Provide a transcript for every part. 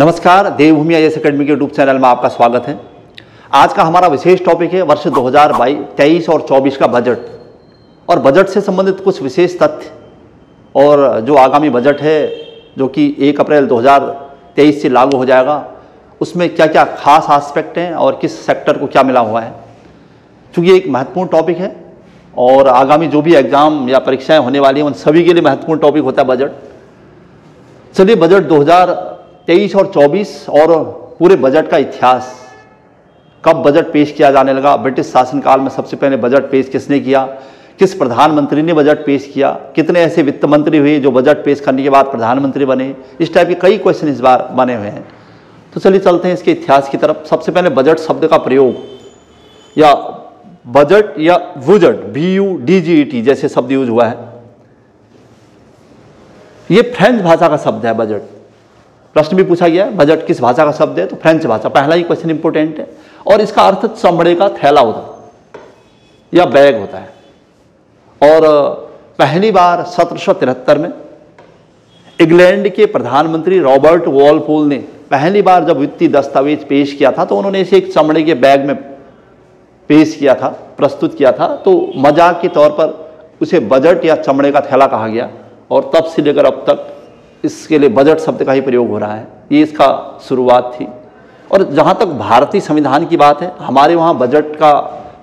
नमस्कार, देवभूमि IAS academy के YouTube channel में आपका स्वागत है। आज का हमारा विशेष टॉपिक है वर्ष 2023 और 24 का बजट और बजट से संबंधित कुछ विशेष तथ्य और जो आगामी बजट है जो कि 1 अप्रैल 2023 से लागू हो जाएगा, उसमें क्या क्या खास एस्पेक्ट हैं और किस सेक्टर को क्या मिला हुआ है। चूँकि ये एक महत्वपूर्ण टॉपिक है और आगामी जो भी एग्ज़ाम या परीक्षाएँ होने वाली हैं उन सभी के लिए महत्वपूर्ण टॉपिक होता है बजट। चलिए, बजट 2023 और 24 और पूरे बजट का इतिहास, कब बजट पेश किया जाने लगा, ब्रिटिश शासनकाल में सबसे पहले बजट पेश किसने किया, किस प्रधानमंत्री ने बजट पेश किया, कितने ऐसे वित्त मंत्री हुए जो बजट पेश करने के बाद प्रधानमंत्री बने, इस टाइप के कई क्वेश्चन इस बार बने हुए हैं। तो चलिए चलते हैं इसके इतिहास की तरफ। सबसे पहले बजट शब्द का प्रयोग या बजट या वुजट BUDGET जैसे शब्द यूज हुआ है, ये फ्रेंच भाषा का शब्द है। बजट प्रश्न भी पूछा गया है, बजट किस भाषा का शब्द है, तो फ्रेंच भाषा। पहला ही क्वेश्चन इंपोर्टेंट है और इसका अर्थ चमड़े का थैला होता है या बैग होता है। और पहली बार 1773 में इंग्लैंड के प्रधानमंत्री रॉबर्ट वॉलपोल ने पहली बार जब वित्तीय दस्तावेज पेश किया था तो उन्होंने इसे एक चमड़े के बैग में पेश किया था, प्रस्तुत किया था। तो मजाक के तौर पर उसे बजट या चमड़े का थैला कहा गया और तब से लेकर अब तक इसके लिए बजट शब्द का ही प्रयोग हो रहा है। ये इसका शुरुआत थी। और जहाँ तक भारतीय संविधान की बात है, हमारे वहाँ बजट का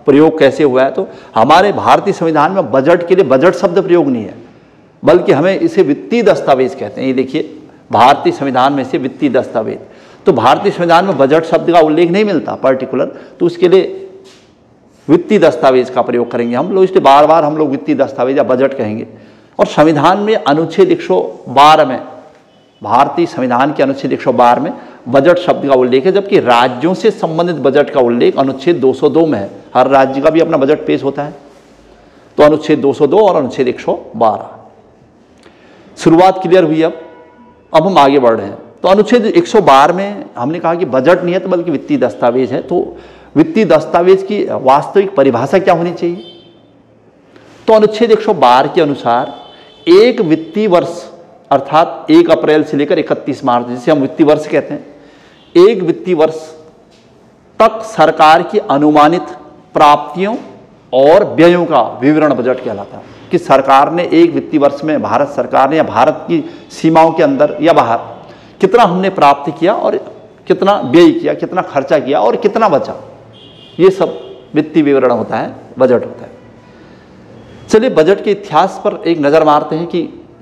प्रयोग कैसे हुआ है, तो हमारे भारतीय संविधान में बजट के लिए बजट शब्द प्रयोग नहीं है, बल्कि हमें इसे वित्तीय दस्तावेज कहते हैं। ये देखिए, भारतीय संविधान में से वित्तीय दस्तावेज, तो भारतीय संविधान में बजट शब्द का उल्लेख नहीं मिलता पर्टिकुलर, तो उसके लिए वित्तीय दस्तावेज का प्रयोग करेंगे हम लोग। इसलिए बार बार हम लोग वित्तीय दस्तावेज या बजट कहेंगे। और संविधान में अनुच्छेद 112 में, भारतीय संविधान के अनुच्छेद 112 में बजट शब्द का उल्लेख है, जबकि राज्यों से संबंधित बजट का उल्लेख अनुच्छेद 202 में है। हर राज्य का भी अपना बजट पेश होता है, तो अनुच्छेद 202 और अनुच्छेद 112। शुरुआत क्लियर हुई। अब हम आगे बढ़ रहे हैं। तो अनुच्छेद 112 में हमने कहा कि बजट नहीं है तो बल्कि वित्तीय दस्तावेज है। तो वित्तीय दस्तावेज की वास्तविक परिभाषा क्या होनी चाहिए, तो अनुच्छेद 112 के अनुसार एक वित्तीय वर्ष अर्थात 1 अप्रैल से लेकर 31 मार्च, जिसे हम वित्तीय वर्ष कहते हैं, एक वित्तीय वर्ष तक सरकार की अनुमानित प्राप्तियों और व्ययों का विवरण बजट कहलाता है। कि सरकार ने एक वित्तीय वर्ष में, भारत सरकार ने या भारत की सीमाओं के अंदर या बाहर कितना हमने प्राप्ति किया और कितना व्यय किया, कितना खर्चा किया और कितना बचा, ये सब वित्तीय विवरण होता है, बजट होता है। चलिए, बजट के इतिहास पर एक नज़र मारते हैं कि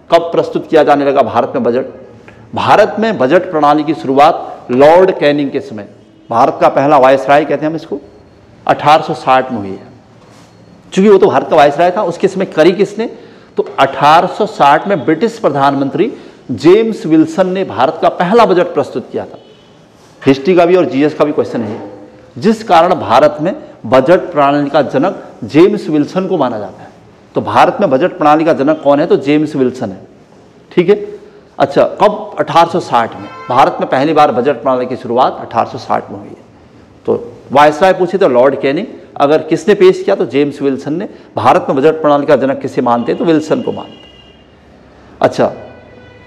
कब प्रस्तुत किया जाने लगा भारत में बजट। भारत में बजट प्रणाली की शुरुआत लॉर्ड कैनिंग के समय, भारत का पहला वायसराय कहते हैं हम इसको, 1860 में हुई है। चूंकि वो तो भारत का वायसराय था, उसके समय करी किसने, तो 1860 में ब्रिटिश प्रधानमंत्री जेम्स विल्सन ने भारत का पहला बजट प्रस्तुत किया था। हिस्ट्री का भी और GS का भी क्वेश्चन है, जिस कारण भारत में बजट प्रणाली का जनक जेम्स विल्सन को माना जाता है। तो भारत में बजट प्रणाली का जनक कौन है, तो जेम्स विल्सन है। ठीक है। अच्छा, कब, 1860 में भारत में पहली बार बजट प्रणाली की शुरुआत 1860 में हुई है। तो वायसराय पूछे तो लॉर्ड कैनिंग, अगर किसने पेश किया तो जेम्स विल्सन ने। भारत में बजट प्रणाली का जनक किसे मानते हैं, तो विल्सन को मानते हैं। अच्छा,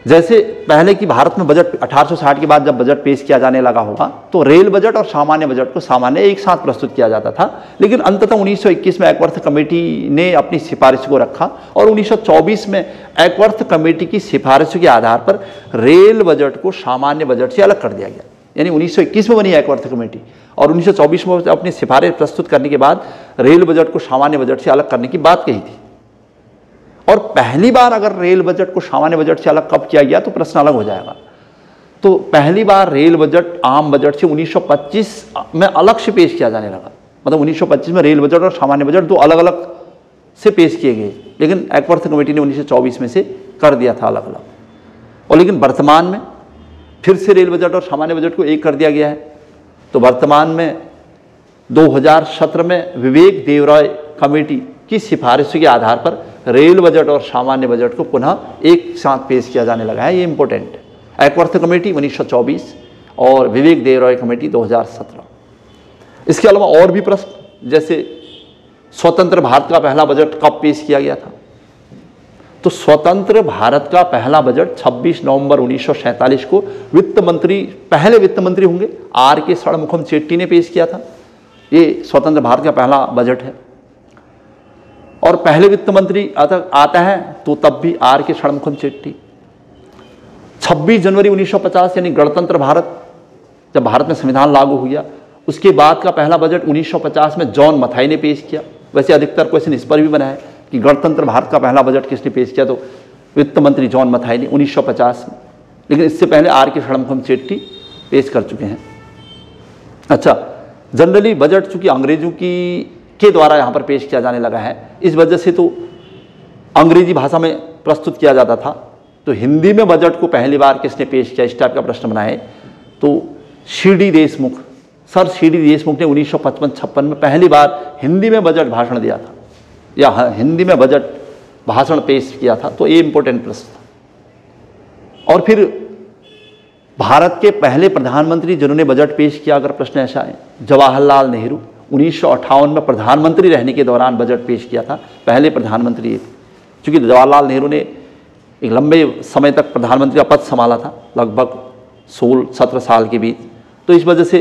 जैसे पहले की भारत में बजट 1860 के बाद जब बजट पेश किया जाने लगा होगा तो रेल बजट और सामान्य बजट को सामान्य एक साथ प्रस्तुत किया जाता था, लेकिन अंततः 1921 में एकवर्थ कमेटी ने अपनी सिफारिश को रखा और 1924 में एकवर्थ कमेटी की सिफारिश के आधार पर रेल बजट को सामान्य बजट से अलग कर दिया गया। यानी 1921 में बनी एकवर्थ कमेटी और 1924 में अपनी सिफारिश प्रस्तुत करने के बाद रेल बजट को सामान्य बजट से अलग करने की बात कही थी। और पहली बार अगर रेल बजट को सामान्य बजट से अलग कब किया गया तो प्रश्न अलग हो जाएगा। तो पहली बार रेल बजट आम बजट से 1925 में अलग से पेश किया जाने लगा। मतलब 1925 में रेल बजट और सामान्य बजट दो अलग अलग से पेश किए गए, लेकिन एकवर्थ कमेटी ने 1924 में से कर दिया था अलग अलग। और लेकिन वर्तमान में फिर से रेल बजट और सामान्य बजट को एक कर दिया गया है। तो वर्तमान में 2017 में विवेक देवराय कमेटी की सिफारिश के आधार पर रेल बजट और सामान्य बजट को पुनः एक साथ पेश किया जाने लगा है। ये इंपॉर्टेंट है। एकवर्थ कमेटी 1924 और विवेक देवराय कमेटी 2017। इसके अलावा और भी प्रश्न, जैसे स्वतंत्र भारत का पहला बजट कब पेश किया गया था, तो स्वतंत्र भारत का पहला बजट 26 नवंबर 1947 को वित्त मंत्री, पहले वित्त मंत्री होंगे आर के षणमुखम चेट्टी ने पेश किया था। ये स्वतंत्र भारत का पहला बजट है। और पहले वित्त मंत्री आता है तो तब भी आर के षणमुखम चेट्टी। 26 जनवरी 1950 यानी गणतंत्र भारत, जब भारत में संविधान लागू हो गया, उसके बाद का पहला बजट 1950 में जॉन मथाई ने पेश किया। वैसे अधिकतर क्वेश्चन इस पर भी बना है कि गणतंत्र भारत का पहला बजट किसने पेश किया, तो वित्त मंत्री जॉन मथाई ने 1950 में। लेकिन इससे पहले आर के षणमुखम चेट्टी पेश कर चुके हैं। अच्छा, जनरली बजट चूंकि अंग्रेजों के द्वारा यहाँ पर पेश किया जाने लगा है, इस वजह से तो अंग्रेजी भाषा में प्रस्तुत किया जाता था। तो हिंदी में बजट को पहली बार किसने पेश किया, इस टाइप का प्रश्न बना है तो CD. Deshmukh, sir CD. Deshmukh ने 1955-56 में पहली बार हिंदी में बजट भाषण दिया था, या हिंदी में बजट भाषण पेश किया था। तो ये इंपॉर्टेंट प्रश्न था। और फिर भारत के पहले प्रधानमंत्री जिन्होंने बजट पेश किया, अगर प्रश्न ऐसा है, जवाहरलाल नेहरू 1958 में प्रधानमंत्री रहने के दौरान बजट पेश किया था। पहले प्रधानमंत्री ये थे। चूंकि जवाहरलाल नेहरू ने एक लंबे समय तक प्रधानमंत्री का पद संभाला था, लगभग 16-17 साल के बीच, तो इस वजह से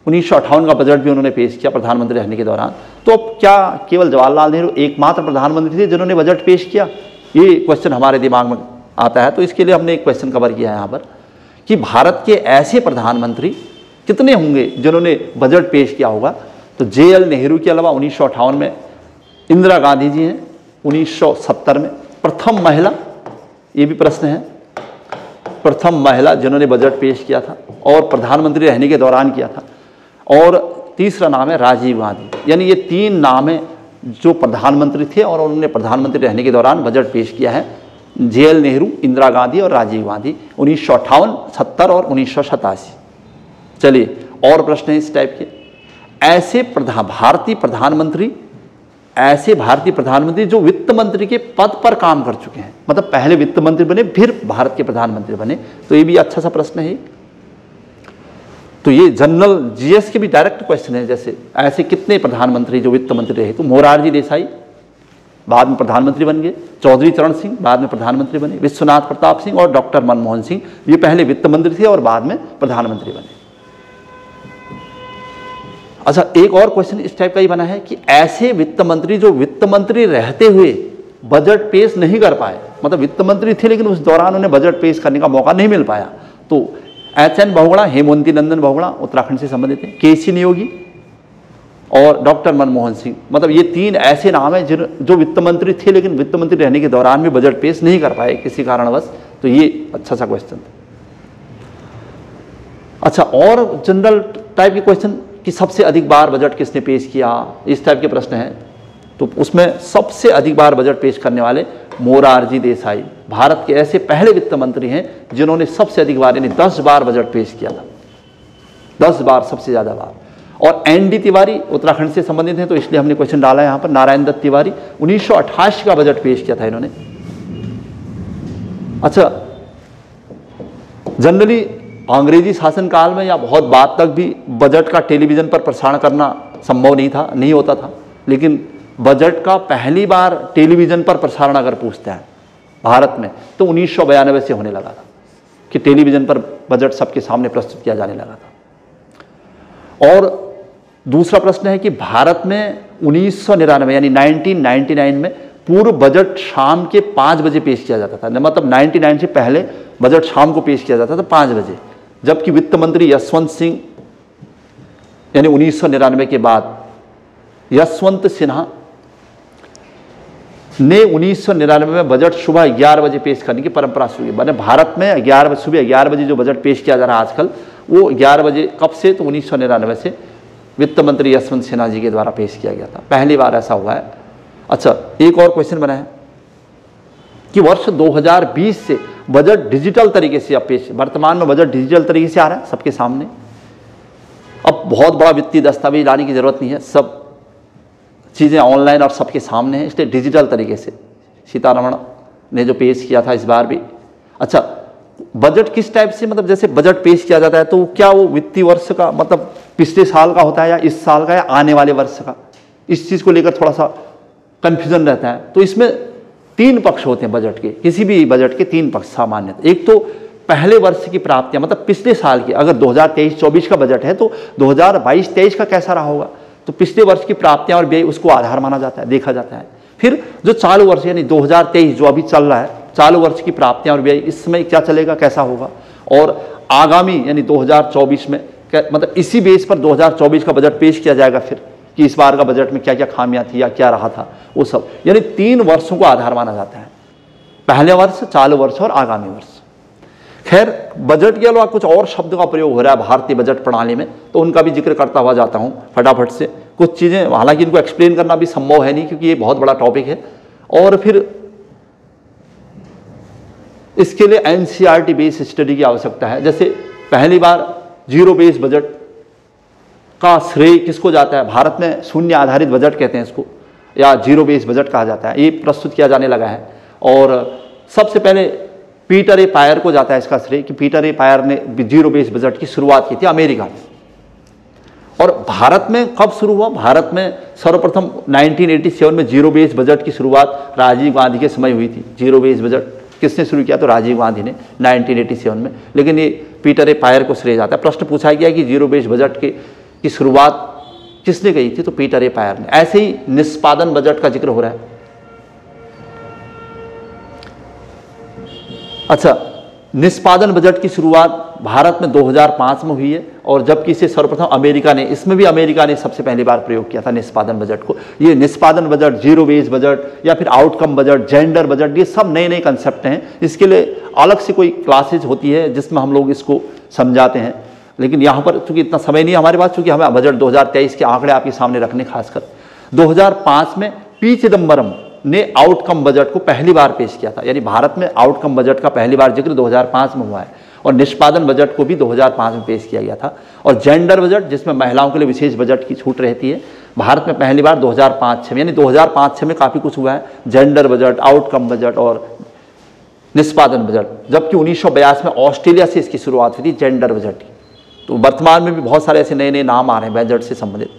1958 का बजट भी उन्होंने पेश किया प्रधानमंत्री रहने के दौरान। तो अब क्या केवल जवाहरलाल नेहरू एकमात्र प्रधानमंत्री थे जिन्होंने बजट पेश किया, ये क्वेश्चन हमारे दिमाग में आता है। तो इसके लिए हमने एक क्वेश्चन कवर किया है यहाँ पर कि भारत के ऐसे प्रधानमंत्री कितने होंगे जिन्होंने बजट पेश किया होगा। तो जे.एल. नेहरू के अलावा 1958 में इंदिरा गांधी जी हैं, 1970 में प्रथम महिला, ये भी प्रश्न है, प्रथम महिला जिन्होंने बजट पेश किया था और प्रधानमंत्री रहने के दौरान किया था। और तीसरा नाम है राजीव गांधी। यानी ये 3 नाम है जो प्रधानमंत्री थे और उन्होंने प्रधानमंत्री रहने के दौरान बजट पेश किया है। जे.एल. नेहरू, इंदिरा गांधी और राजीव गांधी, 1958, 70 और 1987। चलिए और प्रश्न है इस टाइप के, ऐसे भारतीय प्रधानमंत्री जो वित्त मंत्री के पद पर काम कर चुके हैं, मतलब पहले वित्त मंत्री बने फिर भारत के प्रधानमंत्री बने। तो ये भी अच्छा सा प्रश्न है। तो ये जनरल जीएस के भी डायरेक्ट क्वेश्चन है। जैसे ऐसे कितने प्रधानमंत्री जो वित्त मंत्री रहे, तो मोरारजी देसाई बाद में प्रधानमंत्री बन गए, चौधरी चरण सिंह बाद में प्रधानमंत्री बने, विश्वनाथ प्रताप सिंह और डॉक्टर मनमोहन सिंह ये पहले वित्त मंत्री थे और बाद में प्रधानमंत्री बने। अच्छा, एक और क्वेश्चन इस टाइप का ही बना है कि ऐसे वित्त मंत्री जो वित्त मंत्री रहते हुए बजट पेश नहीं कर पाए, मतलब वित्त मंत्री थे लेकिन उस दौरान उन्हें बजट पेश करने का मौका नहीं मिल पाया, तो एच.एन. बहुगुणा, हेमवती नंदन बहुगुणा उत्तराखंड से संबंधित हैं, के.सी. नियोगी और डॉक्टर मनमोहन सिंह। मतलब ये 3 ऐसे नाम हैं जो वित्त मंत्री थे लेकिन वित्त मंत्री रहने के दौरान भी बजट पेश नहीं कर पाए किसी कारणवश। तो ये अच्छा सा क्वेश्चन था। अच्छा, और जनरल टाइप के क्वेश्चन कि सबसे अधिक बार बजट किसने पेश किया, इस टाइप के प्रश्न हैं। तो उसमें सबसे अधिक बार बजट पेश करने वाले मोरारजी देसाई भारत के ऐसे पहले वित्त मंत्री हैं जिन्होंने सबसे अधिक बार यानी 10 बार बजट पेश किया था, 10 बार, सबसे ज़्यादा बार। और एन.डी. तिवारी उत्तराखंड से संबंधित हैं तो इसलिए हमने क्वेश्चन डाला यहाँ पर। नारायण दत्त तिवारी 1988 का बजट पेश किया था इन्होंने। अच्छा, जनरली अंग्रेजी शासनकाल में या बहुत बाद तक भी बजट का टेलीविज़न पर प्रसारण करना संभव नहीं होता था, लेकिन बजट का पहली बार टेलीविज़न पर प्रसारण अगर पूछते हैं भारत में तो 1992 से होने लगा था कि टेलीविज़न पर बजट सबके सामने प्रस्तुत किया जाने लगा था। और दूसरा प्रश्न है कि भारत में 1999 यानी 1999 में पूर्व बजट शाम के 5 बजे पेश किया जाता था। मतलब 99 से पहले बजट शाम को पेश किया जाता था 5 बजे, जबकि वित्त मंत्री यशवंत सिंह यानी 1999 के बाद यशवंत सिन्हा ने 1999 में बजट सुबह 11 बजे पेश करने की परंपरा शुरू की। मैंने भारत में सुबह 11 बजे जो बजट पेश किया जा रहा है आजकल, वो 11 बजे कब से, तो 1999 से वित्त मंत्री यशवंत सिन्हा जी के द्वारा पेश किया गया था, पहली बार ऐसा हुआ है। अच्छा, एक और क्वेश्चन बना है कि वर्ष 2020 से बजट डिजिटल तरीके से अब पेश, वर्तमान में बजट डिजिटल तरीके से आ रहा है सबके सामने। अब बहुत बड़ा वित्तीय दस्तावेज लाने की जरूरत नहीं है, सब चीज़ें ऑनलाइन और सबके सामने हैं, इसलिए डिजिटल तरीके से सीतारमण ने जो पेश किया था इस बार भी। अच्छा, बजट किस टाइप से, मतलब जैसे बजट पेश किया जाता है तो क्या वो वित्तीय वर्ष का, मतलब पिछले साल का होता है या इस साल का या आने वाले वर्ष का, इस चीज़ को लेकर थोड़ा सा कन्फ्यूजन रहता है। तो इसमें तीन पक्ष होते हैं बजट के, किसी भी बजट के तीन पक्ष सामान्यतः। एक तो पहले वर्ष की प्राप्तियां, मतलब पिछले साल की, अगर 2023-24 का बजट है तो 2022-23 का कैसा रहा होगा, तो पिछले वर्ष की प्राप्तियां और व्यय उसको आधार माना जाता है, देखा जाता है। फिर जो चालू वर्ष यानी 2023 जो अभी चल रहा है, चालू वर्ष की प्राप्तियां और व्यय इस समय क्या चलेगा, कैसा होगा, और आगामी यानी 2024 में मतलब इसी बेस पर 2024 का बजट पेश किया जाएगा फिर, कि इस बार का बजट में क्या क्या खामियां थी या क्या रहा था वो सब, यानी 3 वर्षों को आधार माना जाता है, पहले वर्ष, चालू वर्ष और आगामी वर्ष। खैर, बजट के अलावा कुछ और शब्द का प्रयोग हो रहा है भारतीय बजट प्रणाली में, तो उनका भी जिक्र करता हुआ जाता हूं फटाफट से। कुछ चीज़ें, हालांकि इनको एक्सप्लेन करना भी संभव है नहीं क्योंकि ये बहुत बड़ा टॉपिक है, और फिर इसके लिए एनसीईआरटी बेस्ड स्टडी की आवश्यकता है। जैसे पहली बार जीरो बेस बजट का श्रेय किसको जाता है, भारत में शून्य आधारित बजट कहते हैं इसको, या जीरो बेस बजट कहा जाता है, ये प्रस्तुत किया जाने लगा है। और सबसे पहले पीटर ए पायर को जाता है इसका श्रेय, कि पीटर ए पायर ने जीरो बेस बजट की शुरुआत की थी अमेरिका में। और भारत में कब शुरू हुआ, भारत में सर्वप्रथम 1987 में जीरो बेस बजट की शुरुआत राजीव गांधी के समय हुई थी। जीरो बेस बजट किसने शुरू किया, तो राजीव गांधी ने 1987 में, लेकिन ये पीटर ए पायर को श्रेय जाता है। प्रश्न पूछा गया कि जीरो बेस बजट की शुरुआत किसने की थी, तो पीटर ए पायर ने। ऐसे ही निष्पादन बजट का जिक्र हो रहा है। अच्छा, निष्पादन बजट की शुरुआत भारत में 2005 में हुई है, और जबकि इसे सर्वप्रथम अमेरिका ने, इसमें भी अमेरिका ने सबसे पहली बार प्रयोग किया था निष्पादन बजट को। ये निष्पादन बजट, जीरो बेस बजट या फिर आउटकम बजट, जेंडर बजट, ये सब नए नए कंसेप्ट हैं। इसके लिए अलग से कोई क्लासेज होती है जिसमें हम लोग इसको समझाते हैं, लेकिन यहाँ पर चूंकि इतना समय नहीं है हमारे पास, चूंकि हमें बजट 2023 के आंकड़े आपके सामने रखने। खासकर 2005 में पी चिदम्बरम ने आउटकम बजट को पहली बार पेश किया था, यानी भारत में आउटकम बजट का पहली बार जिक्र 2005 में हुआ है, और निष्पादन बजट को भी 2005 में पेश किया गया था। और जेंडर बजट, जिसमें महिलाओं के लिए विशेष बजट की छूट रहती है, भारत में पहली बार 2005-06 में, यानी 2005-06 में काफ़ी कुछ हुआ है, जेंडर बजट, आउटकम बजट और निष्पादन बजट। जबकि 1982 में ऑस्ट्रेलिया से इसकी शुरुआत हुई थी जेंडर बजट की। तो वर्तमान में भी बहुत सारे ऐसे नए नए नाम आ रहे हैं बजट से संबंधित।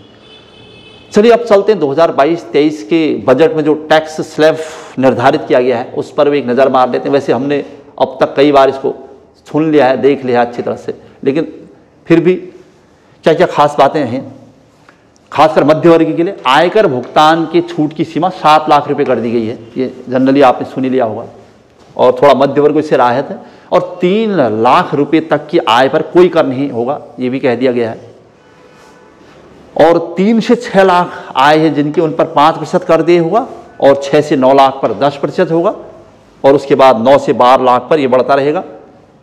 चलिए अब चलते हैं 2022-23 के बजट में जो टैक्स स्लैब निर्धारित किया गया है उस पर भी एक नज़र मार लेते हैं। वैसे हमने अब तक कई बार इसको सुन लिया है, देख लिया है अच्छी तरह से, लेकिन फिर भी क्या क्या खास बातें हैं। खासकर मध्य वर्ग के लिए आयकर भुगतान की छूट की सीमा 7 लाख रुपए कर दी गई है, ये जनरली आपने सुन ही लिया होगा, और थोड़ा मध्य वर्ग इससे राहत है। और 3 लाख रुपए तक की आय पर कोई कर नहीं होगा, ये भी कह दिया गया है। और 3 से 6 लाख आय है जिनके, उन पर 5% कर दिए होगा, और 6 से 9 लाख पर 10% होगा, और उसके बाद 9 से 12 लाख पर ये बढ़ता रहेगा,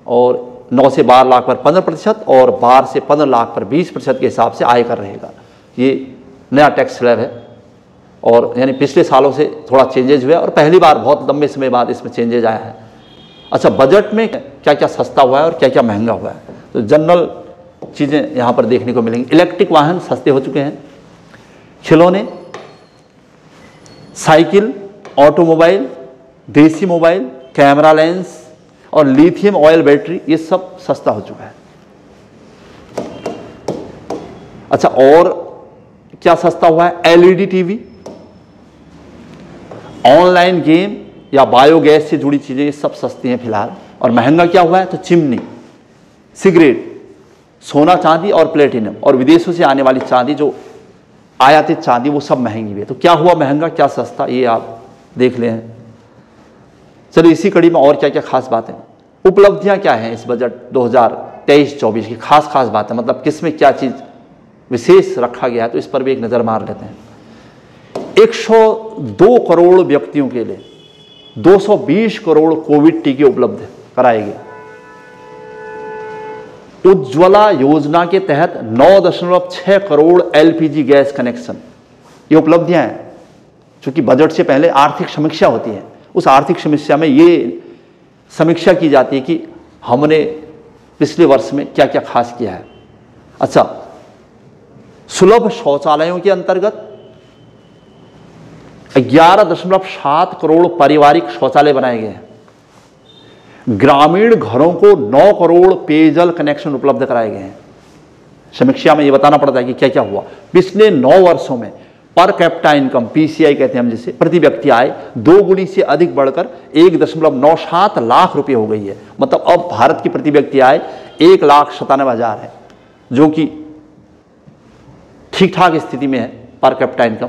और 9 से 12 लाख पर 15%, और 12 से 15 लाख पर 20% के हिसाब से आयकर रहेगा। ये नया टैक्स स्लैब है, और यानी पिछले सालों से थोड़ा चेंजेज हुआ है, और पहली बार बहुत लंबे समय बाद इसमें चेंजेज आया है। अच्छा, बजट में क्या क्या सस्ता हुआ है और क्या क्या महंगा हुआ है, तो जनरल चीज़ें यहाँ पर देखने को मिलेंगी। इलेक्ट्रिक वाहन सस्ते हो चुके हैं, खिलौने, साइकिल, ऑटोमोबाइल, देसी मोबाइल, कैमरा लेंस और लिथियम ऑयल बैटरी, ये सब सस्ता हो चुका है। अच्छा, और क्या सस्ता हुआ है, एलईडी टीवी, ऑनलाइन गेम या बायोगैस से जुड़ी चीजें, ये सब सस्ती हैं फिलहाल। और महंगा क्या हुआ है, तो चिमनी, सिगरेट, सोना चांदी और प्लेटिनम, और विदेशों से आने वाली चांदी, जो आयातित चांदी, वो सब महंगी हुई है। तो क्या हुआ महंगा, क्या सस्ता, ये आप देख लें। चलिए इसी कड़ी में और क्या क्या खास बातें, उपलब्धियां क्या हैं इस बजट 2023-24 की, खास खास बातें, मतलब किसमें क्या चीज विशेष रखा गया है, तो इस पर भी एक नजर मार लेते हैं। 102 करोड़ व्यक्तियों के लिए 220 करोड़ कोविड टीके उपलब्ध कराए गए। उज्ज्वला योजना के तहत 9.6 करोड़ एलपीजी गैस कनेक्शन, ये उपलब्धियां हैं। चूंकि बजट से पहले आर्थिक समीक्षा होती है, उस आर्थिक समीक्षा में ये समीक्षा की जाती है कि हमने पिछले वर्ष में क्या क्या खास किया है। अच्छा, सुलभ शौचालयों के अंतर्गत 11.7 करोड़ पारिवारिक शौचालय बनाए गए हैं। ग्रामीण घरों को 9 करोड़ पेयजल कनेक्शन उपलब्ध कराए गए हैं। समीक्षा में यह बताना पड़ता है कि क्या क्या हुआ। पिछले 9 वर्षों में पर कैपिटा इनकम पीसीआई कहते हैं हम जिसे, प्रति व्यक्ति आय 2 गुनी से अधिक बढ़कर 1.97 लाख रुपए हो गई है। मतलब अब भारत की प्रति व्यक्ति आय 1,97,000 है, जो कि ठीक ठाक स्थिति में है पर कैपिटा इनकम।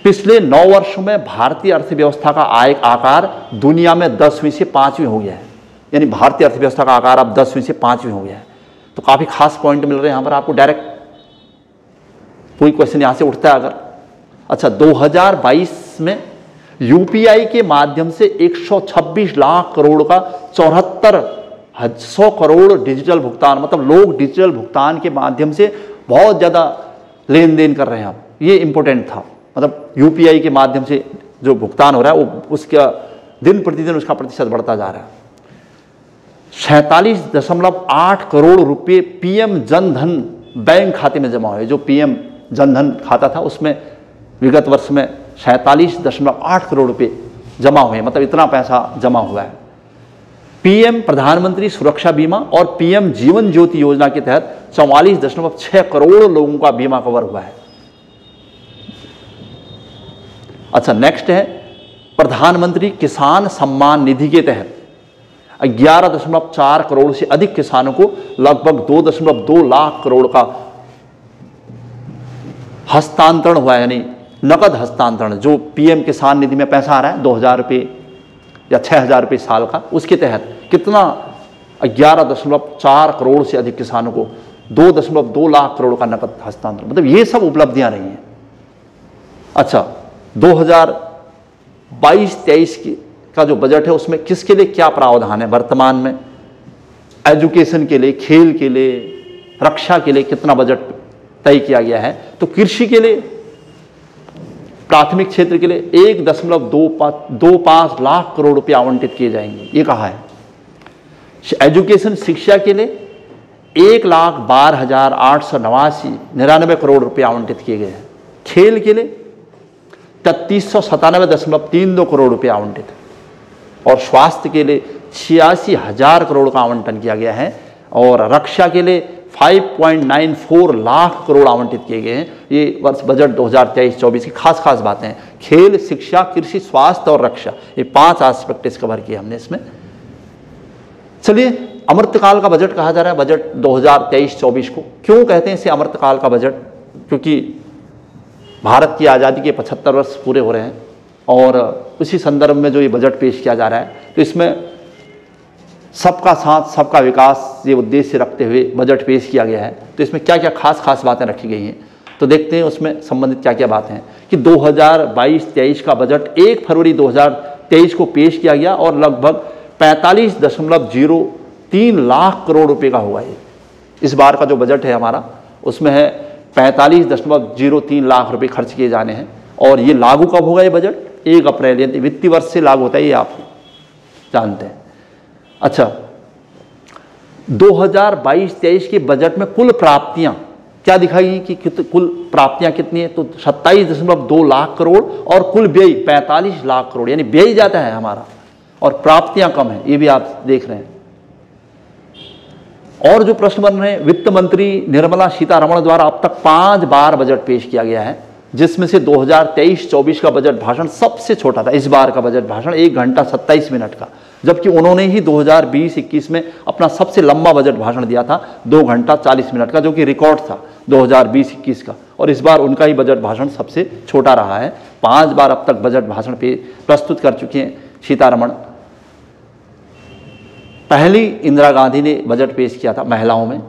पिछले 9 वर्षों में भारतीय अर्थव्यवस्था का आय आकार दुनिया में 10वीं से 5वीं हो गया है। यानी भारतीय अर्थव्यवस्था का आकार अब 10वीं से 5वीं हो गया है। तो काफी खास पॉइंट मिल रहे हैं यहां पर आपको। डायरेक्ट कोई क्वेश्चन यहां से उठता है अगर, अच्छा 2022 में यूपीआई के माध्यम से 126 लाख करोड़ का 74,100 करोड़ डिजिटल भुगतान, मतलब लोग डिजिटल भुगतान के माध्यम से बहुत ज्यादा लेन देन कर रहे हैं। अब ये इंपॉर्टेंट था, मतलब यूपीआई के माध्यम से जो भुगतान हो रहा है वो उसका दिन प्रतिदिन उसका प्रतिशत बढ़ता जा रहा है। 47.8 करोड़ रुपए पीएम जनधन बैंक खाते में जमा हुए। जो पीएम जनधन खाता था उसमें विगत वर्ष में 47.8 करोड़ रुपए जमा हुए, मतलब इतना पैसा जमा हुआ है। पीएम प्रधानमंत्री सुरक्षा बीमा और पीएम जीवन ज्योति योजना के तहत 44.6 करोड़ लोगों का बीमा कवर हुआ है। अच्छा नेक्स्ट है प्रधानमंत्री किसान सम्मान निधि के तहत 11.4 करोड़ से अधिक किसानों को लगभग 2.2 लाख करोड़ का हस्तांतरण हुआ है, यानी नकद हस्तांतरण। जो पीएम किसान निधि में पैसा आ रहा है 2,000 रुपये या 6,000 रुपये साल का, उसके तहत कितना 11.4 करोड़ से अधिक किसानों को 2.2 लाख करोड़ का नकद हस्तांतरण, मतलब ये सब उपलब्धियां रही हैं। अच्छा 2022-23 का जो बजट है उसमें किसके लिए क्या प्रावधान है वर्तमान में? एजुकेशन के लिए, खेल के लिए, रक्षा के लिए कितना बजट तय किया गया है? तो कृषि के लिए, प्राथमिक क्षेत्र के लिए 1.25 लाख करोड़ रुपए आवंटित किए जाएंगे, ये कहा है। एजुकेशन शिक्षा के लिए 1,12,899 करोड़ रुपए आवंटित किए गए हैं। खेल के लिए 3397.32 करोड़ रुपए आवंटित है। और स्वास्थ्य के लिए 86,000 करोड़ का आवंटन किया गया है। और रक्षा के लिए 5.94 लाख करोड़ आवंटित किए गए हैं। ये वर्ष बजट 2023-24 की खास बातें हैं। खेल, शिक्षा, कृषि, स्वास्थ्य और रक्षा, ये 5 एस्पेक्ट इस कवर किए हमने इसमें। चलिए, अमृतकाल का बजट कहा जा रहा है बजट 2023-24 को। क्यों कहते हैं इसे अमृतकाल का बजट? क्योंकि भारत की आज़ादी के 75 वर्ष पूरे हो रहे हैं और उसी संदर्भ में जो ये बजट पेश किया जा रहा है, तो इसमें सबका साथ सबका विकास ये उद्देश्य रखते हुए बजट पेश किया गया है। तो इसमें क्या क्या खास बातें रखी गई हैं, तो देखते हैं उसमें संबंधित क्या क्या बातें हैं। कि 2022-23 का बजट 1 फरवरी 2023 को पेश किया गया और लगभग 45.03 लाख करोड़ रुपए का हुआ है। इस बार का जो बजट है हमारा, उसमें है 45.03 लाख रुपए खर्च किए जाने हैं। और ये लागू कब होगा ये बजट? 1 अप्रैल, यानी वित्तीय वर्ष से लागू होता है, ये आप जानते हैं। अच्छा 2022-23 के बजट में कुल प्राप्तियां क्या दिखाई कि कुल प्राप्तियां कितनी है? तो 27.2 लाख करोड़ और कुल व्यय 45 लाख करोड़, यानी व्यय ज्यादा है हमारा और प्राप्तियां कम है, ये भी आप देख रहे हैं। और जो प्रश्न बन रहे हैं, वित्त मंत्री निर्मला सीतारमण द्वारा अब तक 5 बार बजट पेश किया गया है, जिसमें से 2023-24 का बजट भाषण सबसे छोटा था। इस बार का बजट भाषण 1 घंटा 27 मिनट का, जबकि उन्होंने ही 2020-21 में अपना सबसे लंबा बजट भाषण दिया था 2 घंटा 40 मिनट का, जो कि रिकॉर्ड था 2020-21 का। और इस बार उनका ही बजट भाषण सबसे छोटा रहा है। 5 बार अब तक बजट भाषण पे प्रस्तुत कर चुके हैं सीतारमण। पहली इंदिरा गांधी ने बजट पेश किया था महिलाओं में।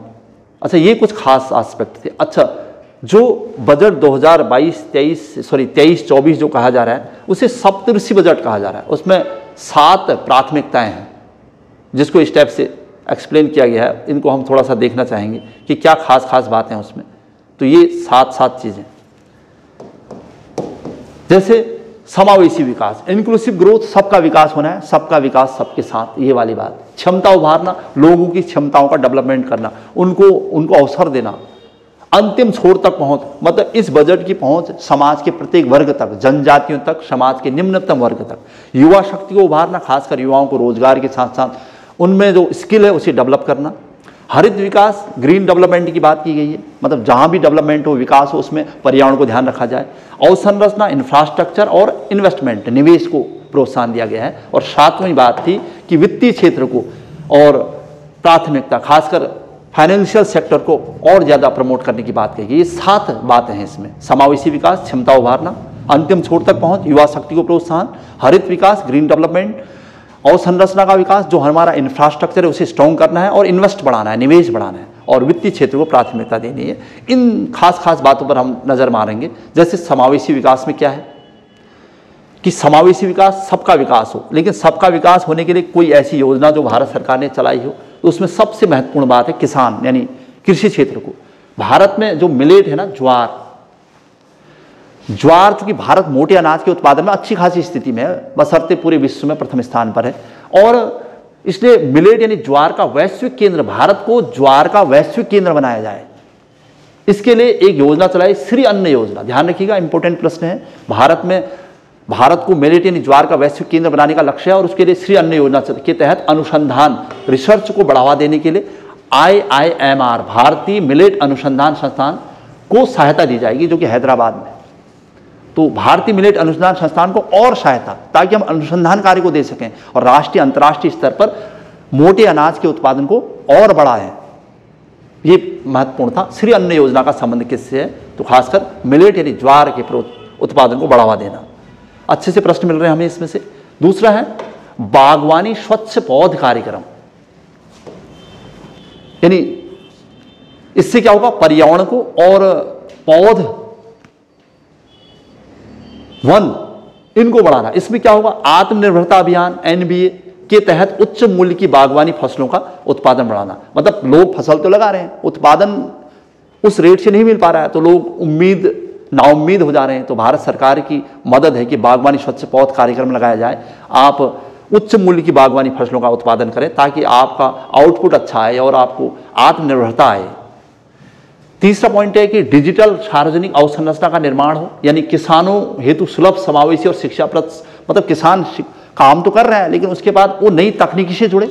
अच्छा, ये कुछ खास एस्पेक्ट थे। अच्छा, जो बजट 23-24 जो कहा जा रहा है, उसे सप्तऋषि बजट कहा जा रहा है। उसमें 7 प्राथमिकताएं हैं, जिसको इस टाइप से एक्सप्लेन किया गया है। इनको हम थोड़ा सा देखना चाहेंगे कि क्या खास बातें हैं उसमें। तो ये 7 चीजें, जैसे समावेशी विकास, इंक्लूसिव ग्रोथ, सबका विकास होना है, सबका विकास सबके साथ, ये वाली बात। क्षमता उभारना, लोगों की क्षमताओं का डेवलपमेंट करना, उनको अवसर देना, अंतिम छोर तक पहुंच, मतलब इस बजट की पहुंच समाज के प्रत्येक वर्ग तक, जनजातियों तक, समाज के निम्नतम वर्ग तक। युवा शक्ति को उभारना, खासकर युवाओं को रोजगार के साथ साथ उनमें जो स्किल है उसे डेवलप करना। हरित विकास, ग्रीन डेवलपमेंट की बात की गई है, मतलब जहां भी डेवलपमेंट हो, विकास हो, उसमें पर्यावरण को ध्यान रखा जाए। अवसंरचना, इंफ्रास्ट्रक्चर और इन्वेस्टमेंट, निवेश को प्रोत्साहन दिया गया है। और सातवीं बात थी कि वित्तीय क्षेत्र को और प्राथमिकता, खासकर फाइनेंशियल सेक्टर को और ज़्यादा प्रमोट करने की बात कही गई। ये 7 बातें हैं इसमें। समावेशी विकास, क्षमता उभारना, अंतिम छोर तक पहुंच, युवा शक्ति को प्रोत्साहन, हरित विकास, ग्रीन डेवलपमेंट, अवसंरचना का विकास, जो हमारा इंफ्रास्ट्रक्चर है उसे स्ट्रॉन्ग करना है और इन्वेस्ट बढ़ाना है, निवेश बढ़ाना है, और वित्तीय क्षेत्र को प्राथमिकता देनी है। इन खास बातों पर हम नज़र मारेंगे। जैसे समावेशी विकास में क्या है कि समावेशी विकास सबका विकास हो, लेकिन सबका विकास होने के लिए कोई ऐसी योजना जो भारत सरकार ने चलाई हो, तो उसमें सबसे महत्वपूर्ण बात है किसान यानी कृषि क्षेत्र को। भारत में जो मिलेट है ना, ज्वार चूंकि भारत मोटे अनाज के उत्पादन में अच्छी खासी स्थिति में है, बशर्ते पूरे विश्व में प्रथम स्थान पर है, और इसलिए मिलेट यानी ज्वार का वैश्विक केंद्र, भारत को ज्वार का वैश्विक केंद्र बनाया जाए, इसके लिए एक योजना चलाई, श्री अन्न योजना। ध्यान रखिएगा, इंपॉर्टेंट प्रश्न है। भारत को मिलेट यानी ज्वार का वैश्विक केंद्र बनाने का लक्ष्य है, और उसके लिए श्री अन्न योजना के तहत अनुसंधान, रिसर्च को बढ़ावा देने के लिए IIMR, भारतीय मिलेट अनुसंधान संस्थान को सहायता दी जाएगी, जो कि हैदराबाद में। तो भारतीय मिलेट अनुसंधान संस्थान को और सहायता, ताकि हम अनुसंधान कार्य को दे सकें और राष्ट्रीय अंतर्राष्ट्रीय स्तर पर मोटे अनाज के उत्पादन को और बढ़ाएं। ये महत्वपूर्ण था। श्री अन्न योजना का संबंध किससे है? तो खासकर मिलेट यानी ज्वार के उत्पादन को बढ़ावा देना। अच्छे से प्रश्न मिल रहे हैं हमें इसमें से। दूसरा है बागवानी स्वच्छ पौध कार्यक्रम, यानी इससे क्या होगा, पर्यावरण को और पौध, वन, इनको बढ़ाना। इसमें क्या होगा, आत्मनिर्भरता अभियान NBA के तहत उच्च मूल्य की बागवानी फसलों का उत्पादन बढ़ाना। मतलब लोग फसल तो लगा रहे हैं, उत्पादन उस रेट से नहीं मिल पा रहा है, तो लोग नाउम्मीद हो जा रहे हैं। तो भारत सरकार की मदद है कि बागवानी स्वच्छ पौध कार्यक्रम लगाया जाए, आप उच्च मूल्य की बागवानी फसलों का उत्पादन करें, ताकि आपका आउटपुट अच्छा आए और आपको आत्मनिर्भरता आए। तीसरा पॉइंट है कि डिजिटल सार्वजनिक अवसंरचना का निर्माण हो, यानी किसानों हेतु सुलभ, समावेशी और शिक्षाप्रद, मतलब किसान काम तो कर रहे हैं, लेकिन उसके बाद वो नई तकनीकी से जुड़े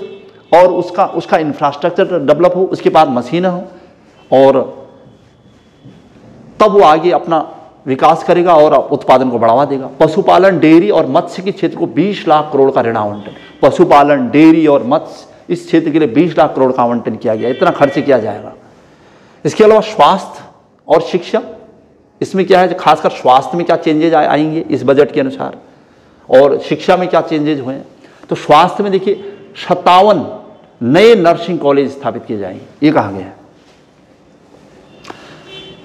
और उसका इंफ्रास्ट्रक्चर डेवलप हो, उसके बाद मशीनें हो, और तब वो आगे अपना विकास करेगा और उत्पादन को बढ़ावा देगा। पशुपालन, डेयरी और मत्स्य के क्षेत्र को 20 लाख करोड़ का ऋण आवंटन। पशुपालन, डेयरी और मत्स्य, इस क्षेत्र के लिए 20 लाख करोड़ का आवंटन किया गया, इतना खर्च किया जाएगा। इसके अलावा स्वास्थ्य और शिक्षा, इसमें क्या है, खासकर स्वास्थ्य में क्या चेंजेज आएंगे इस बजट के अनुसार, और शिक्षा में क्या चेंजेज हुए हैं। तो स्वास्थ्य में देखिए 57 नए नर्सिंग कॉलेज स्थापित किए जाएंगे, ये कहा गया है।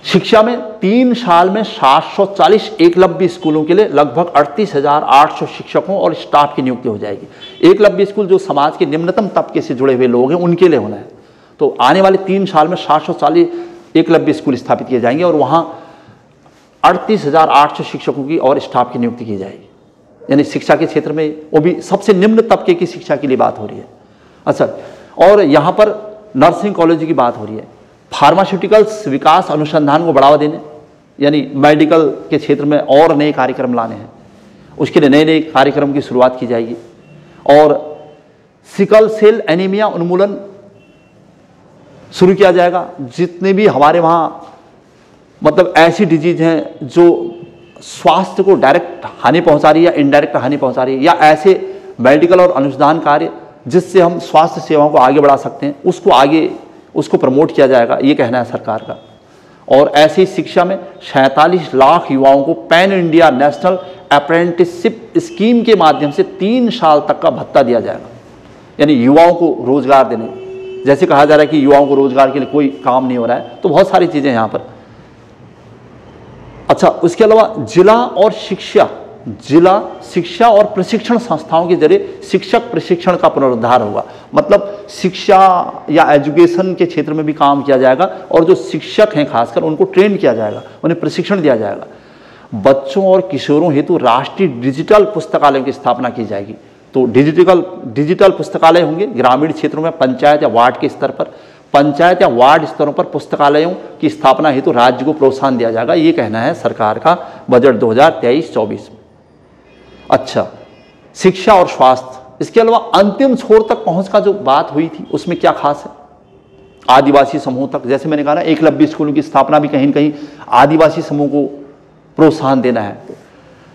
शिक्षा में 3 साल में 740 एकलव्य स्कूलों के लिए लगभग 38,800 शिक्षकों और स्टाफ की नियुक्ति हो जाएगी। एकलव्य स्कूल जो समाज के निम्नतम तबके से जुड़े हुए लोग हैं, उनके लिए होना है। तो आने वाले 3 साल में 740 एकलव्य स्कूल स्थापित किए जाएंगे, और वहां 38,800 शिक्षकों की और स्टाफ की नियुक्ति की जाएगी। यानी शिक्षा के क्षेत्र में वो भी सबसे निम्न तबके की शिक्षा के लिए बात हो रही है। अच्छा, और यहाँ पर नर्सिंग कॉलेज की बात हो रही है। फार्मास्यूटिकल्स विकास अनुसंधान को बढ़ावा देने, यानी मेडिकल के क्षेत्र में और नए कार्यक्रम लाने हैं, उसके लिए नए कार्यक्रम की शुरुआत की जाएगी। और सिकल सेल एनीमिया उन्मूलन शुरू किया जाएगा। जितने भी हमारे वहाँ मतलब ऐसी डिजीज हैं जो स्वास्थ्य को डायरेक्ट हानि पहुंचा रही है या इनडायरेक्ट हानि पहुंचा रही है, या ऐसे मेडिकल और अनुसंधान कार्य जिससे हम स्वास्थ्य सेवाओं को आगे बढ़ा सकते हैं, उसको प्रमोट किया जाएगा, ये कहना है सरकार का। और ऐसे ही शिक्षा में 47 लाख युवाओं को pan India national apprenticeship scheme के माध्यम से 3 साल तक का भत्ता दिया जाएगा, यानी युवाओं को रोजगार देने। जैसे कहा जा रहा है कि युवाओं को रोजगार के लिए कोई काम नहीं हो रहा है, तो बहुत सारी चीजें यहाँ पर। अच्छा, उसके अलावा जिला शिक्षा और प्रशिक्षण संस्थाओं के जरिए शिक्षक प्रशिक्षण का पुनरुद्धार होगा। मतलब शिक्षा या एजुकेशन के क्षेत्र में भी काम किया जाएगा, और जो शिक्षक हैं खासकर उनको ट्रेन किया जाएगा, उन्हें प्रशिक्षण दिया जाएगा। बच्चों और किशोरों हेतु राष्ट्रीय डिजिटल पुस्तकालयों की स्थापना की जाएगी। तो डिजिटल पुस्तकालय होंगे ग्रामीण क्षेत्रों में, पंचायत या वार्ड के स्तर पर, पंचायत या वार्ड स्तरों पर पुस्तकालयों की स्थापना हेतु राज्य को प्रोत्साहन दिया जाएगा, ये कहना है सरकार का बजट 2023-24 में। अच्छा, शिक्षा और स्वास्थ्य, इसके अलावा अंतिम छोर तक पहुंच का जो बात हुई थी उसमें क्या खास है? आदिवासी समूह तक, जैसे मैंने कहा ना एकलव्य स्कूलों की स्थापना भी कहीं न कहीं आदिवासी समूह को प्रोत्साहन देना है।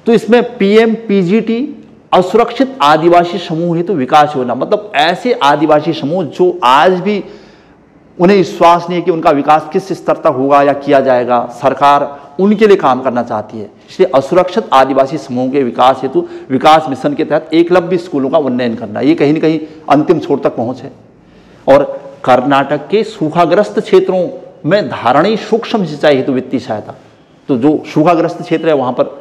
तो इसमें PMPGT असुरक्षित आदिवासी समूह हेतु विकास योजना, मतलब ऐसे आदिवासी समूह जो आज भी उन्हें विश्वास नहीं है कि उनका विकास किस स्तर तक होगा या किया जाएगा, सरकार उनके लिए काम करना चाहती है। इसलिए असुरक्षित आदिवासी समूह के विकास हेतु विकास मिशन के तहत एकलव्य स्कूलों का उन्नयन करना, ये कहीं न कहीं अंतिम छोर तक पहुंच है। और कर्नाटक के सूखाग्रस्त क्षेत्रों में धारणीय सूक्ष्म सिंचाई हेतु वित्तीय सहायता, तो जो सूखाग्रस्त क्षेत्र है वहां पर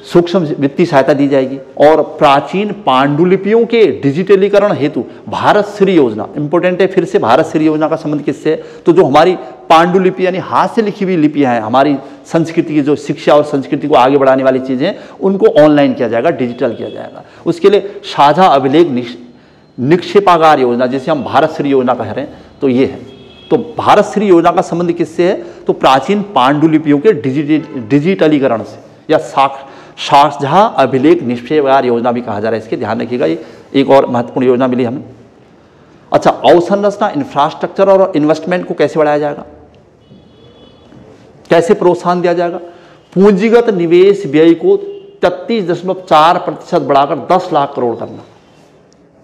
सूक्ष्म वित्तीय सहायता दी जाएगी। और प्राचीन पांडुलिपियों के डिजिटलीकरण हेतु भारत श्री योजना, इंपॉर्टेंट है, फिर से भारत श्री योजना का संबंध किससे है, तो जो हमारी पांडुलिपि यानी हाथ से लिखी हुई लिपियां हैं, हमारी संस्कृति की जो शिक्षा और संस्कृति को आगे बढ़ाने वाली चीजें हैं, उनको ऑनलाइन किया जाएगा, डिजिटल किया जाएगा। उसके लिए साझा अभिलेख निक्षेपागार योजना, जिसे हम भारत श्री योजना कह रहे हैं, तो ये है। तो भारत श्री योजना का संबंध किससे है, तो प्राचीन पांडुलिपियों के डिजिटलीकरण से, या साझा अभिलेख निक्षेपागार योजना भी कहा जा रहा है, इसके ध्यान रखिएगा, ये एक और महत्वपूर्ण योजना मिली हमें। अच्छा, अवसंरचना, इंफ्रास्ट्रक्चर और इन्वेस्टमेंट को कैसे बढ़ाया जाएगा, कैसे प्रोत्साहन दिया जाएगा, पूंजीगत निवेश व्यय को 33.4% बढ़ाकर 10 लाख करोड़ करना।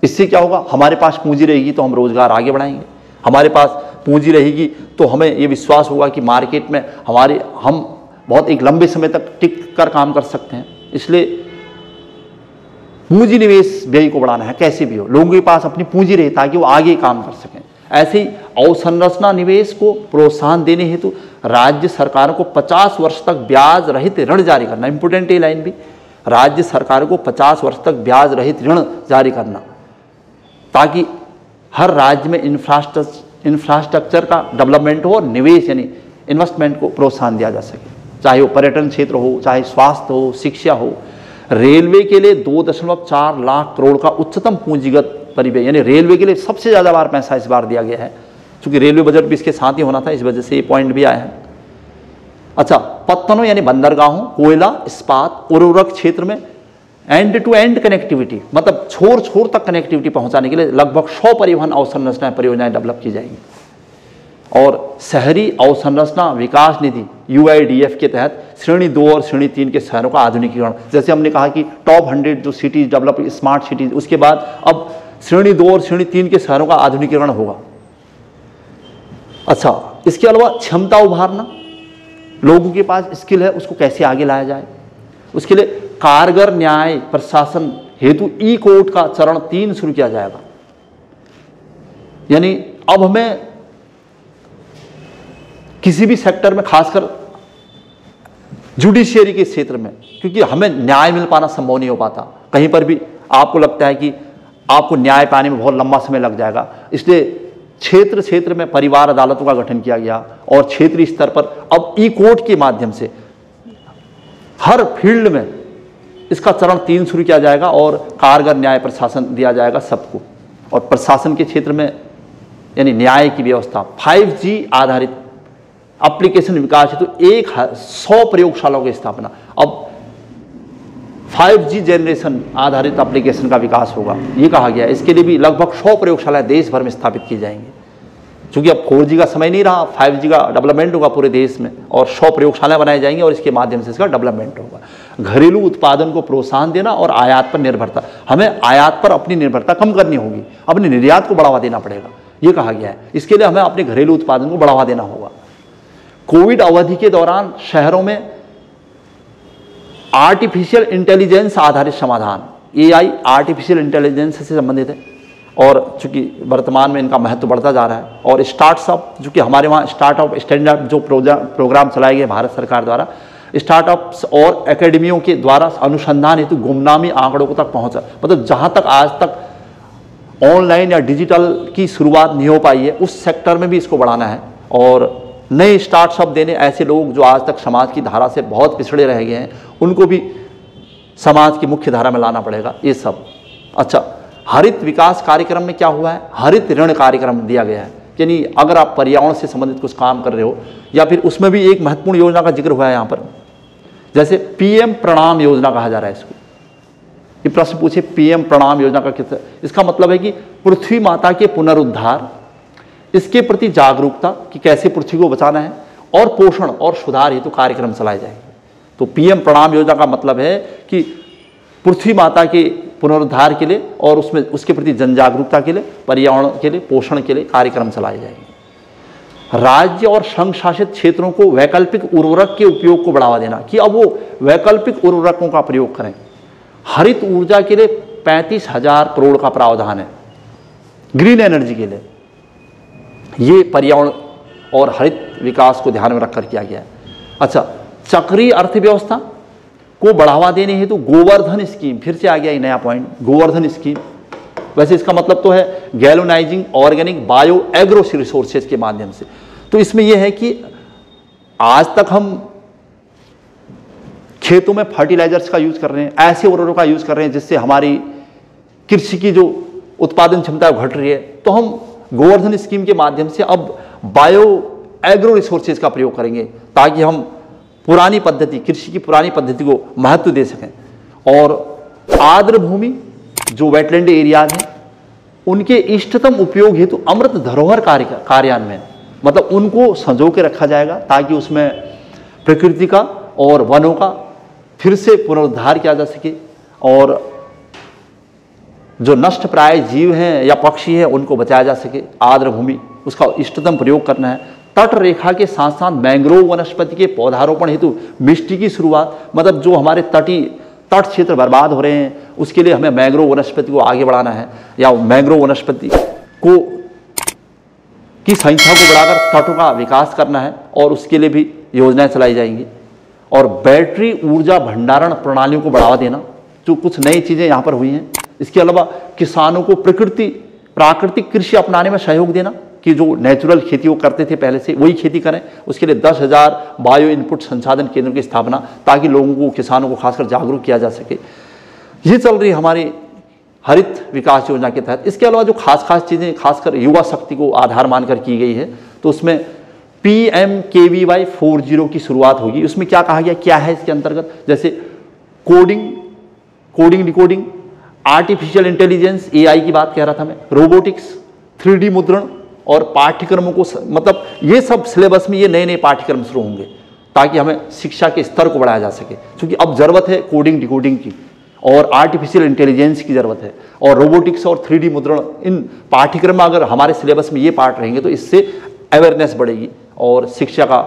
इससे क्या होगा, हमारे पास पूंजी रहेगी तो हम रोजगार आगे बढ़ाएंगे, हमारे पास पूंजी रहेगी तो हमें ये विश्वास होगा कि मार्केट में हम बहुत एक लंबे समय तक टिक कर काम कर सकते हैं। इसलिए पूंजी निवेश व्यय को बढ़ाना है, कैसे भी हो लोगों के पास अपनी पूंजी रहे ताकि वो आगे काम कर सकें। ऐसे ही अवसंरचना निवेश को प्रोत्साहन देने हेतु राज्य सरकारों को 50 वर्ष तक ब्याज रहित ऋण जारी करना, इंपोर्टेंट ये लाइन भी, राज्य सरकारों को 50 वर्ष तक ब्याज रहित ऋण जारी करना, ताकि हर राज्य में इंफ्रास्ट्रक्चर का डेवलपमेंट हो और निवेश यानी इन्वेस्टमेंट को प्रोत्साहन दिया जा सके, चाहे वो पर्यटन क्षेत्र हो, चाहे स्वास्थ्य हो, शिक्षा हो। रेलवे के लिए 2.4 लाख करोड़ का उच्चतम पूंजीगत परिव्यय, यानी रेलवे के लिए सबसे ज़्यादा बार पैसा इस बार दिया गया है, क्योंकि रेलवे बजट भी इसके साथ ही होना था, इस वजह से ये पॉइंट भी आया है। अच्छा, पत्तनों यानी बंदरगाहों, कोयला, इस्पात, उर्वरक क्षेत्र में एंड टू एंड कनेक्टिविटी, मतलब छोर छोर तक कनेक्टिविटी पहुंचाने के लिए लगभग 100 परिवहन अवसंरचना परियोजनाएं डेवलप की जाएंगी। और शहरी अवसंरचना विकास निधि UIDF के तहत श्रेणी 2 और श्रेणी 3 के शहरों का आधुनिकीकरण, जैसे हमने कहा कि टॉप 100 जो सिटीज डेवलप स्मार्ट सिटीज, उसके बाद अब श्रेणी 2 और श्रेणी 3 के शहरों का आधुनिकीकरण होगा। अच्छा, इसके अलावा क्षमता उभारना, लोगों के पास स्किल है उसको कैसे आगे लाया जाए, उसके लिए कारगर न्याय प्रशासन हेतु ई-कोर्ट का चरण 3 शुरू किया जाएगा। यानी अब हमें किसी भी सेक्टर में, खासकर जुडिशियरी के क्षेत्र में, क्योंकि हमें न्याय मिल पाना संभव नहीं हो पाता, कहीं पर भी आपको लगता है कि आपको न्याय पाने में बहुत लंबा समय लग जाएगा, इसलिए क्षेत्र क्षेत्र में परिवार अदालतों का गठन किया गया और क्षेत्रीय स्तर पर अब ई-कोर्ट के माध्यम से हर फील्ड में इसका चरण 3 शुरू किया जाएगा और कारगर न्याय प्रशासन दिया जाएगा सबको। और प्रशासन के क्षेत्र में यानी न्याय की व्यवस्था, 5G आधारित एप्लीकेशन विकास हेतु 100 प्रयोगशालाओं की स्थापना। अब 5G जनरेशन आधारित एप्लीकेशन का विकास होगा, ये कहा गया है। इसके लिए भी लगभग 100 प्रयोगशालाएं देश भर में स्थापित की जाएंगी, क्योंकि अब 4G का समय नहीं रहा, 5G का डेवलपमेंट होगा पूरे देश में और 100 प्रयोगशालाएं बनाई जाएंगी और इसके माध्यम से इसका डेवलपमेंट होगा। घरेलू उत्पादन को प्रोत्साहन देना और आयात पर निर्भरता, हमें आयात पर अपनी निर्भरता कम करनी होगी, अपने निर्यात को बढ़ावा देना पड़ेगा, ये कहा गया है। इसके लिए हमें अपने घरेलू उत्पादन को बढ़ावा देना होगा। कोविड अवधि के दौरान शहरों में आर्टिफिशियल इंटेलिजेंस आधारित समाधान, AI आर्टिफिशियल इंटेलिजेंस से संबंधित है और चूंकि वर्तमान में इनका महत्व बढ़ता जा रहा है। और स्टार्टअप, जो कि हमारे वहाँ स्टार्टअप स्टैंडअप जो प्रोग्राम चलाए गए भारत सरकार द्वारा, स्टार्टअप्स और एकेडमियों के द्वारा अनुसंधान हेतु गुमनामी आंकड़ों को तक पहुँचा, मतलब जहाँ तक आज तक ऑनलाइन या डिजिटल की शुरुआत नहीं हो पाई है, उस सेक्टर में भी इसको बढ़ाना है और नए स्टार्टअप देने, ऐसे लोग जो आज तक समाज की धारा से बहुत पिछड़े रह गए हैं उनको भी समाज की मुख्य धारा में लाना पड़ेगा, ये सब। अच्छा, हरित विकास कार्यक्रम में क्या हुआ है, हरित ऋण कार्यक्रम दिया गया है, यानी अगर आप पर्यावरण से संबंधित कुछ काम कर रहे हो या फिर उसमें भी एक महत्वपूर्ण योजना का जिक्र हुआ है यहाँ पर, जैसे PM प्रणाम योजना कहा जा रहा है इसको। ये प्रश्न पूछे PM प्रणाम योजना का कितना, इसका मतलब है कि पृथ्वी माता के पुनरुद्धार इसके प्रति जागरूकता कि कैसे पृथ्वी को बचाना है, और पोषण और सुधार हेतु कार्यक्रम चलाए जाएंगे। तो पीएम प्रणाम योजना का मतलब है कि पृथ्वी माता के पुनरुद्धार के लिए और उसमें उसके प्रति जन जागरूकता के लिए, पर्यावरण के लिए, पोषण के लिए कार्यक्रम चलाए जाएंगे। राज्य और संघ शासित क्षेत्रों को वैकल्पिक उर्वरक के उपयोग को बढ़ावा देना कि अब वो वैकल्पिक उर्वरकों का प्रयोग करें। हरित ऊर्जा के लिए 35,000 करोड़ का प्रावधान है, ग्रीन एनर्जी के लिए। ये पर्यावरण और हरित विकास को ध्यान में रखकर किया गया है। अच्छा, चक्रीय अर्थव्यवस्था को बढ़ावा देने हेतु गोवर्धन स्कीम, फिर से आ गया ये नया पॉइंट, गोवर्धन स्कीम। वैसे इसका मतलब तो है गैलोनाइजिंग ऑर्गेनिक बायो एग्रो रिसोर्सेज के माध्यम से। तो इसमें यह है कि आज तक हम खेतों में फर्टिलाइजर्स का यूज कर रहे हैं, ऐसे उर्वरकों का यूज कर रहे हैं जिससे हमारी कृषि की जो उत्पादन क्षमता घट रही है। तो हम गोवर्धन स्कीम के माध्यम से अब बायो एग्रो रिसोर्सेज का प्रयोग करेंगे ताकि हम पुरानी पद्धति, कृषि की पुरानी पद्धति को महत्व दे सकें। और आर्द्र भूमि जो वेटलैंड एरियाज हैं उनके इष्टतम उपयोग हेतु अमृत धरोहर कार्यान्वयन, मतलब उनको संजो के रखा जाएगा ताकि उसमें प्रकृति का और वनों का फिर से पुनरुद्धार किया जा सके, और जो नष्ट प्राय जीव हैं या पक्षी हैं उनको बचाया जा सके। आर्द्र भूमि उसका इष्टतम प्रयोग करना है। तट रेखा के साथ साथ मैंग्रोव वनस्पति के पौधारोपण हेतु मिट्टी की शुरुआत, मतलब जो हमारे तट क्षेत्र बर्बाद हो रहे हैं उसके लिए हमें मैंग्रोव वनस्पति को आगे बढ़ाना है, या मैंग्रोव वनस्पति को की संख्या को बढ़ाकर तटों का विकास करना है, और उसके लिए भी योजनाएं चलाई जाएंगी। और बैटरी ऊर्जा भंडारण प्रणालियों को बढ़ावा देना, जो कुछ नई चीज़ें यहाँ पर हुई हैं। इसके अलावा किसानों को प्राकृतिक कृषि अपनाने में सहयोग देना कि जो नेचुरल खेती वो करते थे पहले से वही खेती करें। उसके लिए 10,000 बायो इनपुट संसाधन केंद्रों की स्थापना, ताकि लोगों को, किसानों को खासकर जागरूक किया जा सके। ये चल रही हमारी हरित विकास योजना के तहत। इसके अलावा जो खास चीज़ें खासकर युवा शक्ति को आधार मानकर की गई है, तो उसमें PMKVY 40 की शुरुआत होगी। उसमें क्या कहा गया, क्या है इसके अंतर्गत, जैसे coding decoding, artificial intelligence AI की बात कह रहा था मैं, रोबोटिक्स, 3D मुद्रण, और पाठ्यक्रमों को, मतलब ये सब सिलेबस में ये नए पाठ्यक्रम शुरू होंगे ताकि हमें शिक्षा के स्तर को बढ़ाया जा सके। क्योंकि अब जरूरत है कोडिंग डिकोडिंग की, और आर्टिफिशियल इंटेलिजेंस की ज़रूरत है, और रोबोटिक्स और 3D मुद्रण। इन पाठ्यक्रम में अगर हमारे सिलेबस में ये पार्ट रहेंगे तो इससे अवेयरनेस बढ़ेगी और शिक्षा का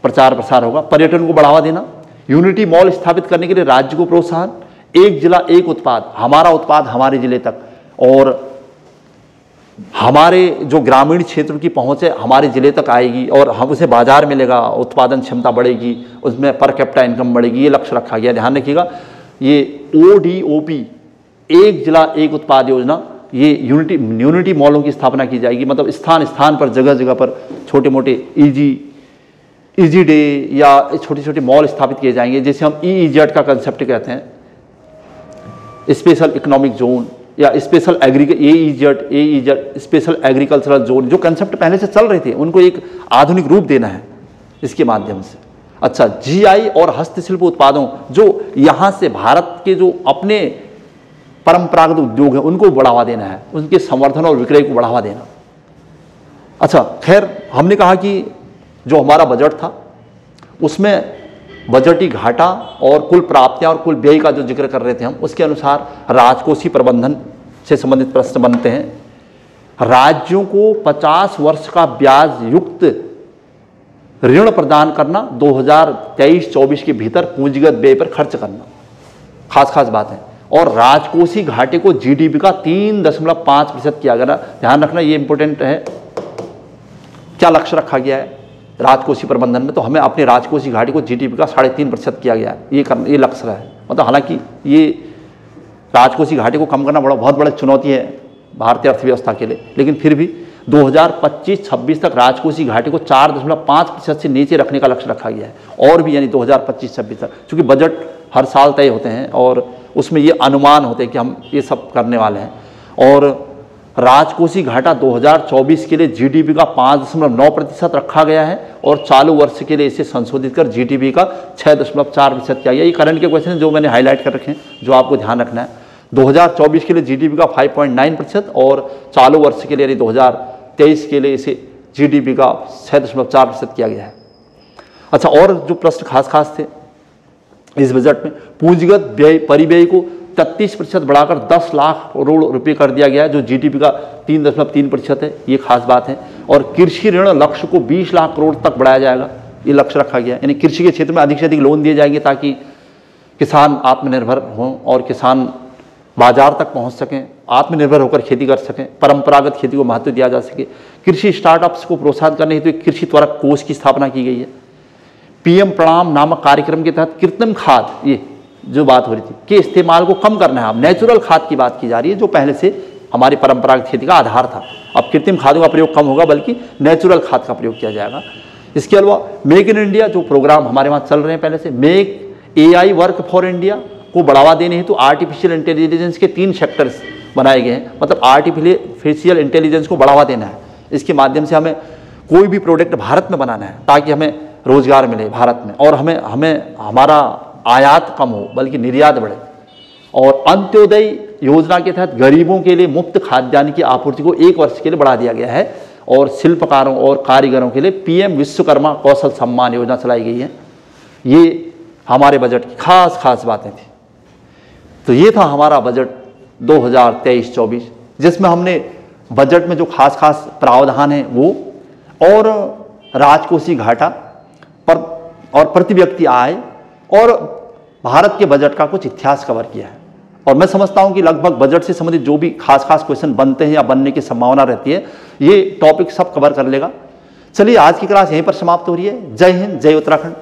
प्रचार प्रसार होगा। पर्यटन को बढ़ावा देना, यूनिटी मॉल स्थापित करने के लिए राज्य को प्रोत्साहन, एक जिला एक उत्पाद, हमारा उत्पाद हमारे जिले तक, और हमारे जो ग्रामीण क्षेत्र की पहुंच है हमारे जिले तक आएगी और हम उसे बाजार मिलेगा, उत्पादन क्षमता बढ़ेगी, उसमें पर कैपिटा इनकम बढ़ेगी। ये लक्ष्य रखा गया, ध्यान रखिएगा। ये ODOP, एक जिला एक उत्पाद योजना, ये यूनिटी मॉलों की स्थापना की जाएगी। मतलब स्थान स्थान पर, जगह जगह पर छोटे मोटे इजी डे या छोटे छोटे मॉल स्थापित किए जाएंगे, जैसे हम EEZ का कंसेप्ट कहते हैं, स्पेशल इकोनॉमिक जोन या special EEZ special agricultural zone. जो कंसेप्ट पहले से चल रहे थे उनको एक आधुनिक रूप देना है इसके माध्यम से। अच्छा, GI और हस्तशिल्प उत्पादों, जो यहाँ से भारत के जो अपने परंपरागत उद्योग हैं उनको बढ़ावा देना है, उनके संवर्धन और विक्रय को बढ़ावा देना। अच्छा, खैर हमने कहा कि जो हमारा बजट था उसमें बजटी घाटा और कुल प्राप्तियां और कुल व्यय का जो जिक्र कर रहे थे हम, उसके अनुसार राजकोषीय प्रबंधन से संबंधित प्रश्न बनते हैं। राज्यों को 50 वर्ष का ब्याज युक्त ऋण प्रदान करना, 2023-24 के भीतर पूंजीगत व्यय पर खर्च करना, खास बात है। और राजकोषीय घाटे को GDP का 3.5% किया गया। ध्यान रखना, ये इंपॉर्टेंट है। क्या लक्ष्य रखा गया है राजकोषीय प्रबंधन में, तो हमें अपने राजकोषीय घाटे को GDP का 3.5% किया गया है। ये लक्ष्य है। मतलब हालांकि ये राजकोषीय घाटे को कम करना बहुत बड़ी चुनौती है भारतीय अर्थव्यवस्था के लिए, लेकिन फिर भी 2025-26 तक राजकोषीय घाटे को 4.5% से नीचे रखने का लक्ष्य रखा गया है। और भी यानी 2025-26 तक, क्योंकि बजट हर साल तय होते हैं और उसमें ये अनुमान होते हैं कि हम ये सब करने वाले हैं। और राजकोषीय घाटा 2024 के लिए GDP का 5.9% रखा गया है, और चालू वर्ष के लिए इसे संशोधित कर GDP का 6.4% किया गया। ये करंट के क्वेश्चन जो मैंने हाईलाइट कर रखे हैं, जो आपको ध्यान रखना है। 2024 के लिए GDP का 5.9% और चालू वर्ष के लिए यानी 2023 के लिए इसे GDP का 6.4% किया गया है। अच्छा, और जो प्रश्न खास थे इस बजट में, पूंजीगत व्यय परिव्यय को 33% बढ़ाकर 10 लाख करोड़ रुपए कर दिया गया है, जो GDP का 3.3% है, ये खास बात है। और कृषि ऋण लक्ष्य को 20 लाख करोड़ तक बढ़ाया जाएगा, ये लक्ष्य रखा गया है। यानी कृषि के क्षेत्र में अधिक से अधिक लोन दिए जाएंगे ताकि किसान आत्मनिर्भर हों और किसान बाजार तक पहुंच सकें, आत्मनिर्भर होकर खेती कर सकें, परंपरागत खेती को महत्व दिया जा सके। कृषि स्टार्टअप्स को प्रोत्साहित करने हेतु एक कृषि त्वरक कोष की स्थापना की गई है। PM प्रणाम नामक कार्यक्रम के तहत कृत्रिम खाद, ये जो बात हो रही थी, के इस्तेमाल को कम करना है। अब नेचुरल खाद की बात की जा रही है, जो पहले से हमारी परंपरागत खेती का आधार था। अब कृत्रिम खादों का प्रयोग कम होगा, बल्कि नेचुरल खाद का प्रयोग किया जाएगा। इसके अलावा मेक इन इंडिया जो प्रोग्राम हमारे वहाँ चल रहे हैं पहले से, make AI work for India को बढ़ावा देने हेतु आर्टिफिशियल इंटेलिजेंस के 3 सेक्टर्स बनाए गए हैं। मतलब आर्टिफिशियल इंटेलिजेंस को बढ़ावा देना है, इसके माध्यम से हमें कोई भी प्रोडक्ट भारत में बनाना है ताकि हमें रोजगार मिले भारत में, और हमें हमारा आयात कम हो बल्कि निर्यात बढ़े। और अंत्योदय योजना के तहत गरीबों के लिए मुफ्त खाद्यान्न की आपूर्ति को 1 वर्ष के लिए बढ़ा दिया गया है। और शिल्पकारों और कारीगरों के लिए PM विश्वकर्मा कौशल सम्मान योजना चलाई गई है। ये हमारे बजट की खास बातें थी। तो ये था हमारा बजट 2023-24, जिसमें हमने बजट में जो खास प्रावधान है वो, और राजकोषीय घाटा पर और प्रति व्यक्ति आय और भारत के बजट का कुछ इतिहास कवर किया है। और मैं समझता हूं कि लगभग बजट से संबंधित जो भी खास क्वेश्चन बनते हैं या बनने की संभावना रहती है, ये टॉपिक सब कवर कर लेगा। चलिए, आज की क्लास यहीं पर समाप्त हो रही है। जय हिंद, जय उत्तराखंड।